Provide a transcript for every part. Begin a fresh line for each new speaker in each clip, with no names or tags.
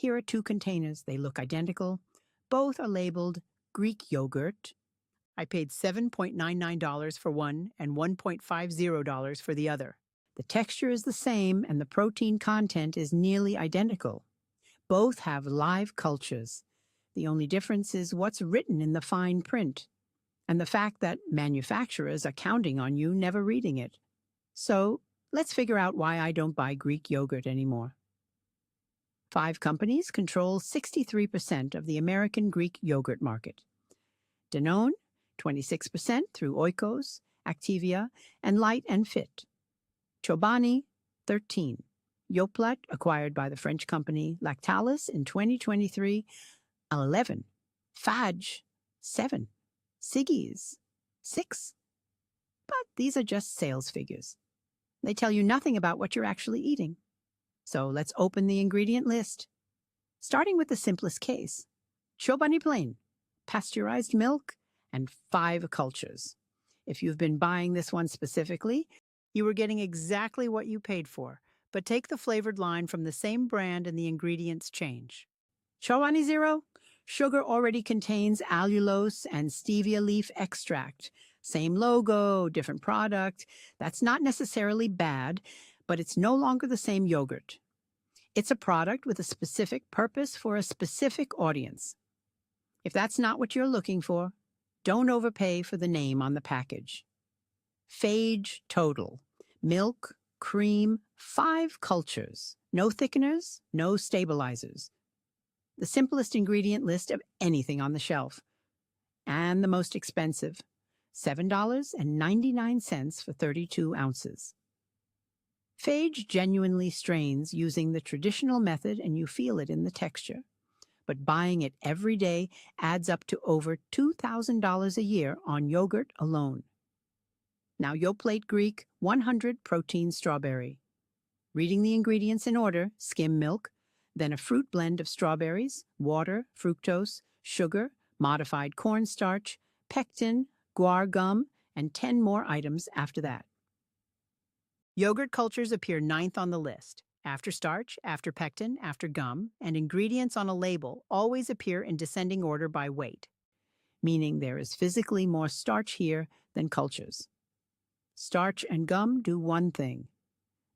Here are two containers. They look identical. Both are labeled Greek yogurt. I paid $7.99 for one and $1.50 for the other. The texture is the same and the protein content is nearly identical. Both have live cultures. The only difference is what's written in the fine print, and the fact that manufacturers are counting on you never reading it. So, let's figure out why I don't buy Greek yogurt anymore. 5 companies control 63% of the American Greek yogurt market. Danone, 26% through Oikos, Activia, and Light and Fit. Chobani, 13%. Yoplait, acquired by the French company Lactalis in 2023, 11%. Fage, 7%. Siggi's, 6%. But these are just sales figures. They tell you nothing about what you're actually eating. So let's open the ingredient list. Starting with the simplest case. Chobani plain, pasteurized milk, and 5 cultures. If you've been buying this one specifically, you were getting exactly what you paid for, but take the flavored line from the same brand and the ingredients change. Chobani Zero, sugar already contains allulose and stevia leaf extract. Same logo, different product. That's not necessarily bad, but it's no longer the same yogurt. It's a product with a specific purpose for a specific audience. If that's not what you're looking for, don't overpay for the name on the package. Fage Total. Milk, cream, 5 cultures. No thickeners, no stabilizers. The simplest ingredient list of anything on the shelf. And the most expensive. $7.99 for 32 ounces. Fage genuinely strains using the traditional method, and you feel it in the texture. But buying it every day adds up to over $2,000 a year on yogurt alone. Now Yoplait Greek 100 protein strawberry. Reading the ingredients in order: skim milk, then a fruit blend of strawberries, water, fructose, sugar, modified cornstarch, pectin, guar gum, and 10 more items after that. Yogurt cultures appear 9th on the list. After starch, after pectin, after gum, and ingredients on a label always appear in descending order by weight, meaning there is physically more starch here than cultures. Starch and gum do one thing.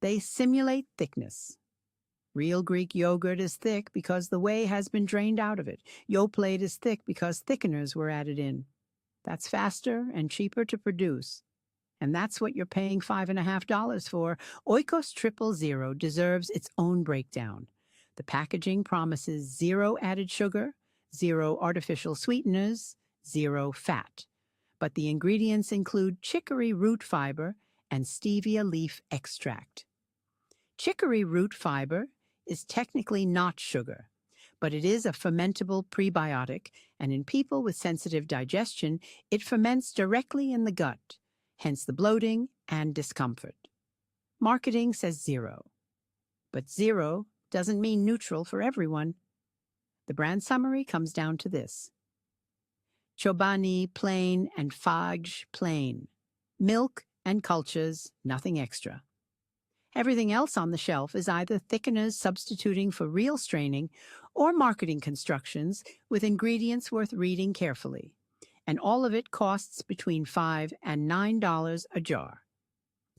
They simulate thickness. Real Greek yogurt is thick because the whey has been drained out of it. Yoplait is thick because thickeners were added in. That's faster and cheaper to produce. And that's what you're paying $5.50 for. Oikos Triple Zero deserves its own breakdown. The packaging promises 0 added sugar, 0 artificial sweeteners, 0 fat. But the ingredients include chicory root fiber and stevia leaf extract. Chicory root fiber is technically not sugar, but it is a fermentable prebiotic, and in people with sensitive digestion, it ferments directly in the gut, hence the bloating and discomfort. Marketing says 0, but 0 doesn't mean neutral for everyone. The brand summary comes down to this: Chobani plain and Fage plain. Milk and cultures, nothing extra. Everything else on the shelf is either thickeners substituting for real straining or marketing constructions with ingredients worth reading carefully. And all of it costs between $5 and $9 a jar.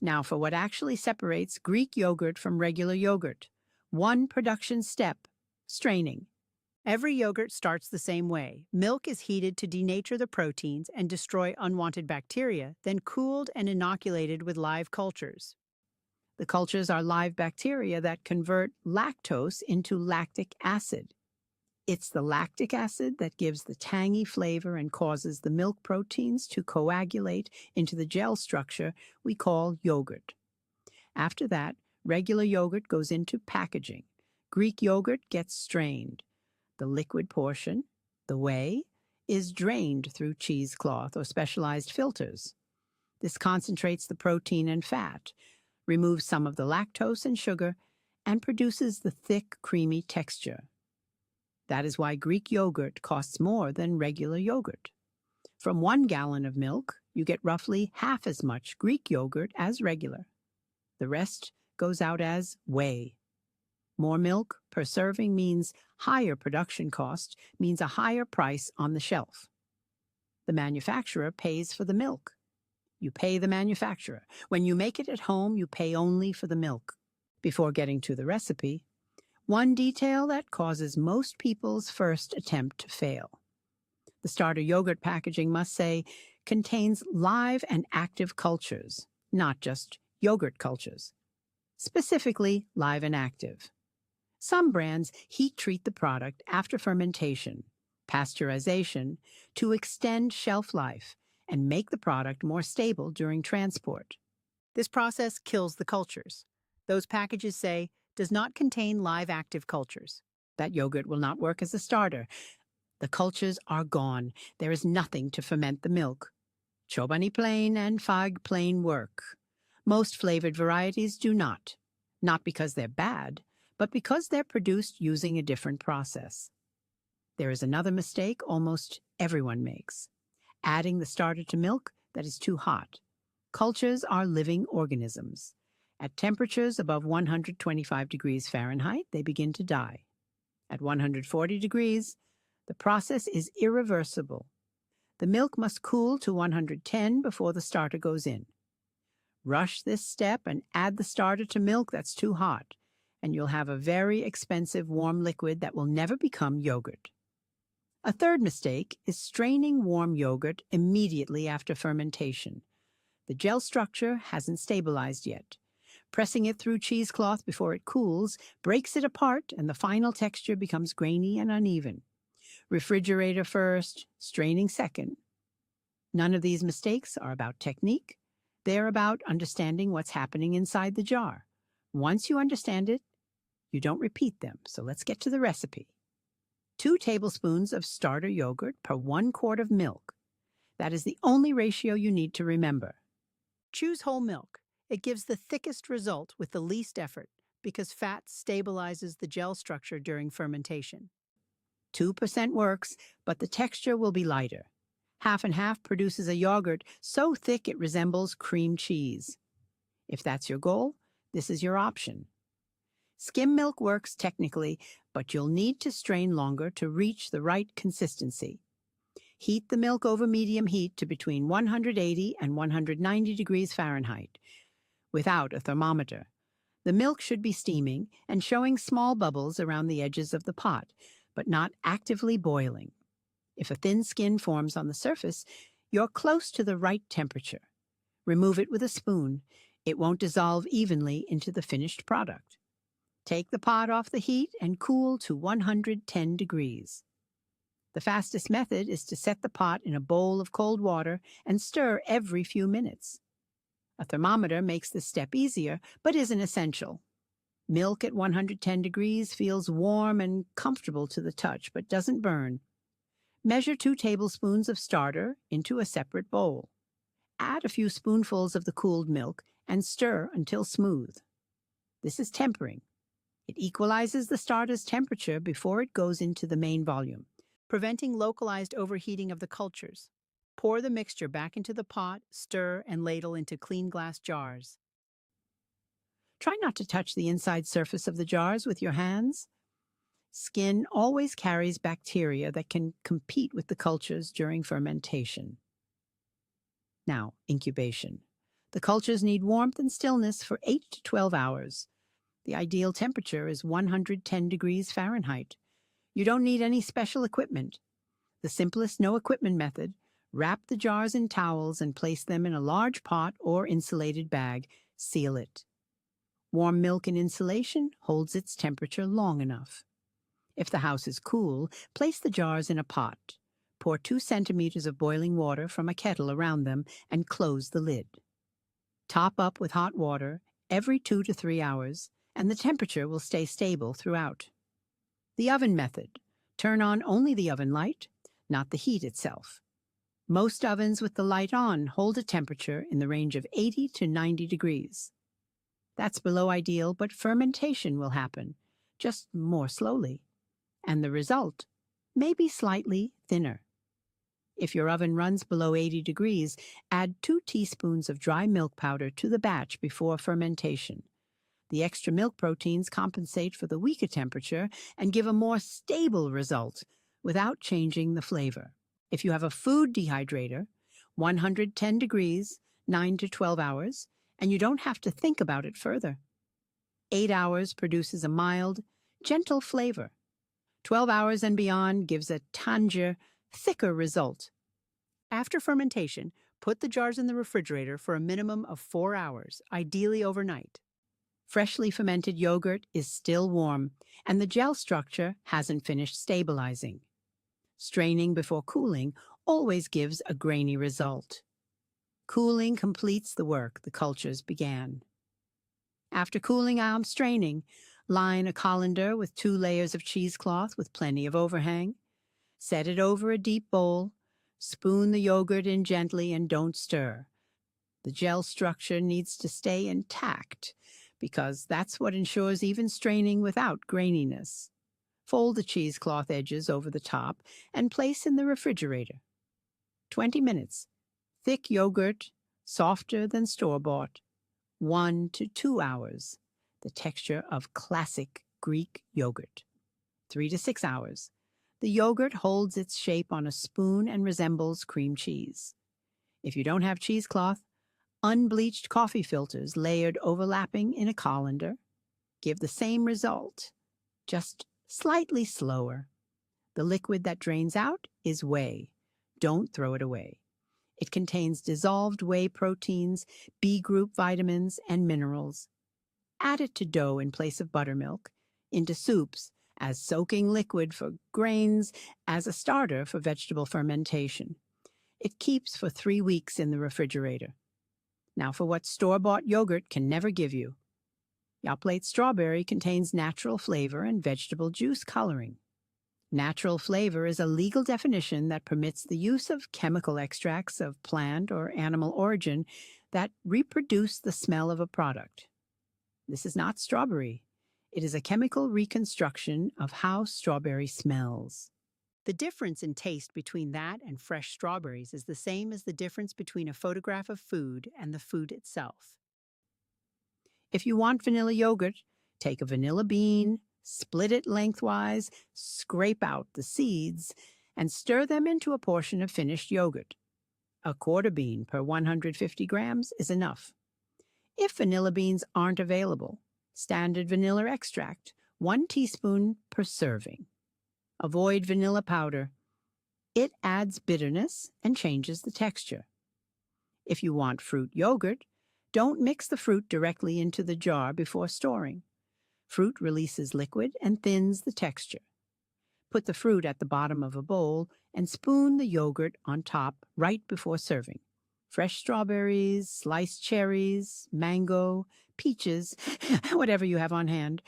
Now for what actually separates Greek yogurt from regular yogurt. One production step: straining. Every yogurt starts the same way. Milk is heated to denature the proteins and destroy unwanted bacteria, then cooled and inoculated with live cultures. The cultures are live bacteria that convert lactose into lactic acid. It's the lactic acid that gives the tangy flavor and causes the milk proteins to coagulate into the gel structure we call yogurt. After that, regular yogurt goes into packaging. Greek yogurt gets strained. The liquid portion, the whey, is drained through cheesecloth or specialized filters. This concentrates the protein and fat, removes some of the lactose and sugar, and produces the thick, creamy texture. That is why Greek yogurt costs more than regular yogurt. From 1 gallon of milk, you get roughly half as much Greek yogurt as regular. The rest goes out as whey. More milk per serving means higher production cost, means a higher price on the shelf. The manufacturer pays for the milk. You pay the manufacturer. When you make it at home, you pay only for the milk. Before getting to the recipe, one detail that causes most people's first attempt to fail. The starter yogurt packaging must say, contains live and active cultures, not just yogurt cultures. Specifically, live and active. Some brands heat treat the product after fermentation, pasteurization, to extend shelf life and make the product more stable during transport. This process kills the cultures. Those packages say, does not contain live active cultures. That yogurt will not work as a starter. The cultures are gone. There is nothing to ferment the milk. Chobani plain and Fag plain work. Most flavored varieties do not. Not because they're bad, but because they're produced using a different process. There is another mistake almost everyone makes: adding the starter to milk that is too hot. Cultures are living organisms. At temperatures above 125 degrees Fahrenheit, they begin to die. At 140 degrees, the process is irreversible. The milk must cool to 110 before the starter goes in. Rush this step and add the starter to milk that's too hot, and you'll have a very expensive warm liquid that will never become yogurt. A third mistake is straining warm yogurt immediately after fermentation. The gel structure hasn't stabilized yet. Pressing it through cheesecloth before it cools breaks it apart, and the final texture becomes grainy and uneven. Refrigerator first, straining second. None of these mistakes are about technique. They're about understanding what's happening inside the jar. Once you understand it, you don't repeat them. So let's get to the recipe. 2 tablespoons of starter yogurt per 1 quart of milk. That is the only ratio you need to remember. Choose whole milk. It gives the thickest result with the least effort because fat stabilizes the gel structure during fermentation. 2% works, but the texture will be lighter. Half and half produces a yogurt so thick it resembles cream cheese. If that's your goal, this is your option. Skim milk works technically, but you'll need to strain longer to reach the right consistency. Heat the milk over medium heat to between 180 and 190 degrees Fahrenheit, without a thermometer. The milk should be steaming and showing small bubbles around the edges of the pot, but not actively boiling. If a thin skin forms on the surface, you're close to the right temperature. Remove it with a spoon. It won't dissolve evenly into the finished product. Take the pot off the heat and cool to 110 degrees. The fastest method is to set the pot in a bowl of cold water and stir every few minutes. A thermometer makes this step easier, but isn't essential. Milk at 110 degrees feels warm and comfortable to the touch, but doesn't burn. Measure 2 tablespoons of starter into a separate bowl. Add a few spoonfuls of the cooled milk and stir until smooth. This is tempering. It equalizes the starter's temperature before it goes into the main volume, preventing localized overheating of the cultures. Pour the mixture back into the pot, stir, and ladle into clean glass jars. Try not to touch the inside surface of the jars with your hands. Skin always carries bacteria that can compete with the cultures during fermentation. Now, incubation. The cultures need warmth and stillness for 8 to 12 hours. The ideal temperature is 110 degrees Fahrenheit. You don't need any special equipment. The simplest no-equipment method: wrap the jars in towels and place them in a large pot or insulated bag. Seal it. Warm milk in insulation holds its temperature long enough. If the house is cool, place the jars in a pot. Pour 2 centimeters of boiling water from a kettle around them and close the lid. Top up with hot water every 2 to 3 hours, and the temperature will stay stable throughout. The oven method. Turn on only the oven light, not the heat itself. Most ovens with the light on hold a temperature in the range of 80 to 90 degrees. That's below ideal, but fermentation will happen, just more slowly. And the result may be slightly thinner. If your oven runs below 80 degrees, add 2 teaspoons of dry milk powder to the batch before fermentation. The extra milk proteins compensate for the weaker temperature and give a more stable result without changing the flavor. If you have a food dehydrator, 110 degrees, 9 to 12 hours, and you don't have to think about it further. 8 hours produces a mild, gentle flavor. 12 hours and beyond gives a tangier, thicker result. After fermentation, put the jars in the refrigerator for a minimum of 4 hours, ideally overnight. Freshly fermented yogurt is still warm, and the gel structure hasn't finished stabilizing. Straining before cooling always gives a grainy result. Cooling completes the work the cultures began. After cooling and straining, line a colander with 2 layers of cheesecloth with plenty of overhang. Set it over a deep bowl. Spoon the yogurt in gently and don't stir. The gel structure needs to stay intact because that's what ensures even straining without graininess. Fold the cheesecloth edges over the top and place in the refrigerator. 20 minutes. Thick yogurt, softer than store-bought. 1 to 2 hours. The texture of classic Greek yogurt. 3 to 6 hours. The yogurt holds its shape on a spoon and resembles cream cheese. If you don't have cheesecloth, unbleached coffee filters layered overlapping in a colander give the same result, just slightly slower. The liquid that drains out is whey. Don't throw it away. It contains dissolved whey proteins, B group vitamins, and minerals. Add it to dough in place of buttermilk, into soups, as soaking liquid for grains, as a starter for vegetable fermentation. It keeps for 3 weeks in the refrigerator. Now for what store-bought yogurt can never give you. Yoplait strawberry contains natural flavor and vegetable juice coloring. Natural flavor is a legal definition that permits the use of chemical extracts of plant or animal origin that reproduce the smell of a product. This is not strawberry. It is a chemical reconstruction of how strawberry smells. The difference in taste between that and fresh strawberries is the same as the difference between a photograph of food and the food itself. If you want vanilla yogurt, take a vanilla bean, split it lengthwise, scrape out the seeds, and stir them into a portion of finished yogurt. A quarter bean per 150 grams is enough. If vanilla beans aren't available, standard vanilla extract, 1 teaspoon per serving. Avoid vanilla powder. It adds bitterness and changes the texture. If you want fruit yogurt, don't mix the fruit directly into the jar before storing. Fruit releases liquid and thins the texture. Put the fruit at the bottom of a bowl and spoon the yogurt on top right before serving. Fresh strawberries, sliced cherries, mango, peaches, whatever you have on hand.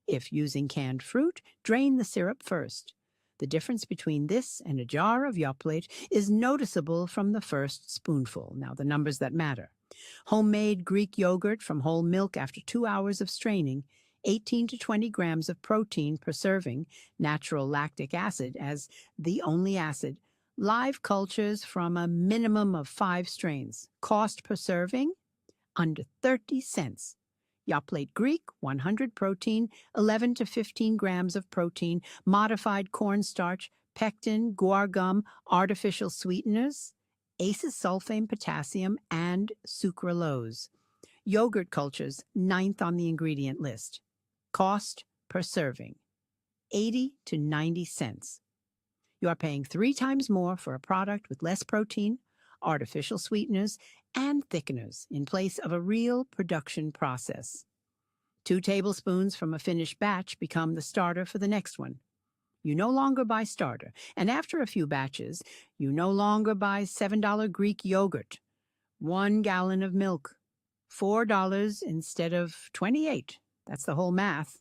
If using canned fruit, drain the syrup first. The difference between this and a jar of Yoplait is noticeable from the first spoonful. Now, the numbers that matter. Homemade Greek yogurt from whole milk after 2 hours of straining, 18 to 20 grams of protein per serving, natural lactic acid as the only acid, live cultures from a minimum of 5 strains. Cost per serving, under 30 cents. Yoplait Greek, 100 protein, 11 to 15 grams of protein, modified cornstarch, pectin, guar gum, artificial sweeteners, acesulfame potassium, and sucralose. Yogurt cultures, 9th on the ingredient list. Cost per serving, 80 to 90 cents. You are paying 3 times more for a product with less protein, artificial sweeteners, and thickeners in place of a real production process. 2 tablespoons from a finished batch become the starter for the next one. You no longer buy starter, and after a few batches, you no longer buy $7 Greek yogurt, 1 gallon of milk, $4 instead of $28. That's the whole math.